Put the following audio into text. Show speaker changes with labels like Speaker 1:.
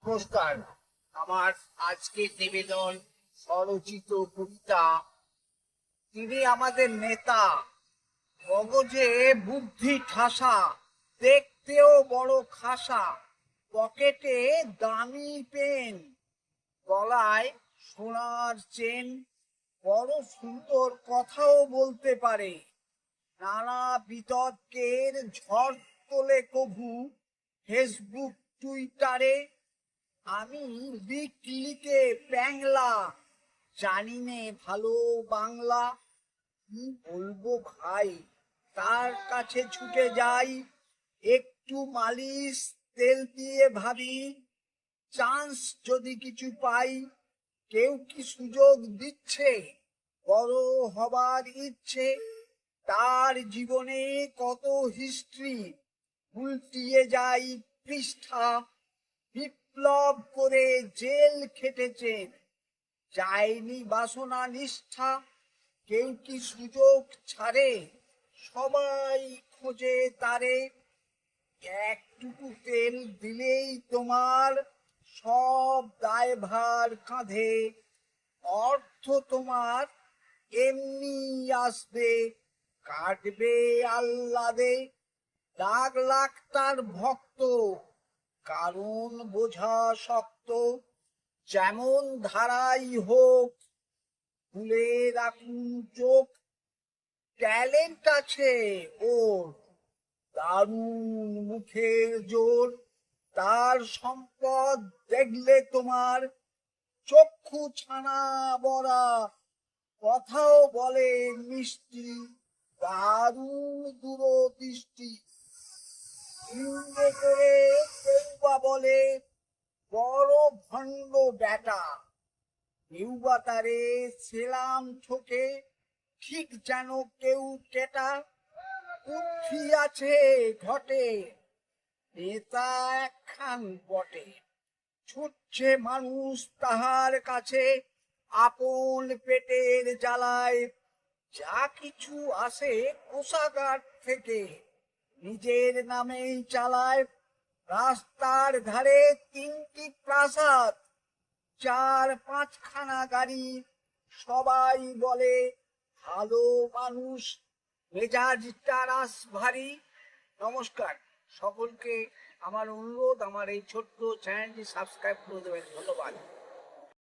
Speaker 1: নমস্কার। আমার আজকের নিবেদন স্বরচিত কবিতা। তিনি আমাদের নেতা, মগজে বুদ্ধি ঠাসা, দেখতেও বড় খাসা, পকেটে দামি পেন, গলায় সোনার চেন, বড় সুন্দর কথাও বলতে পারে। নানা বিতর্কের ঝড় তোলে কভু ফেসবুক টুইটারে। আমি লিখে প্যাংলা, জানি নে ভালো বাংলা। কি বলবো ভাই, তার কাছে ছুটে যাই, একটু মালিশ তেল দিয়ে ভাবি চান্স যদি কিছু পাই। কেউ কি সুযোগ দিচ্ছে, বড় হবার ইচ্ছে? তার জীবনে কত হিস্ট্রি, উল্টিয়ে যাই পৃষ্ঠা। বিপ্লব করে জেল খেটেছেন, যায়নি বাসনা নিষ্ঠা। কেউ কি সুযোগ ছাড়ে, সবাই খোঁজে তারে। একটুকু তেল দিলেই তোমার সব দায়ভার কাঁধে। অর্থ তোমার এমনি আসবে, কাটবে আহ্লাদে। লাখ লাখ তার ভক্ত, কারণ বোঝা শক্ত। যেমন ধারাই হোক, খুলে রাখুন চোখ। ট্যালেন্ট আছে ওর, দারুণ মুখের জোর। তার সম্পদ দেখলে তোমার চক্ষু ছানা বড়া, কথাও বলে মিষ্টি, দারুণ দূরদৃষ্টি। করে কেউ বা বলে বড় ভণ্ড ব্যাটা, কেউ বা তারে ছিলাম ঠোকে, ঠিক যেন কেউ কেটা। বুদ্ধি আছে ঘটে, নেতা একখান বটে। ছুটছে মানুষ তাহার কাছে, আপন পেটের জ্বালায়। যা কিছু আসে কোষাগার থেকে, নিজের নামেই চালায়। রাস্তার ধারে 3টি প্রাসাদ, 4-5খানা গাড়ি। সবাই বলে ভালো মানুষ, মেজাজটা রাস ভারী। নমস্কার সকলকে। আমার অনুরোধ, আমার এই ছোট্ট চ্যানেলটি সাবস্ক্রাইব করে দেবেন। ধন্যবাদ।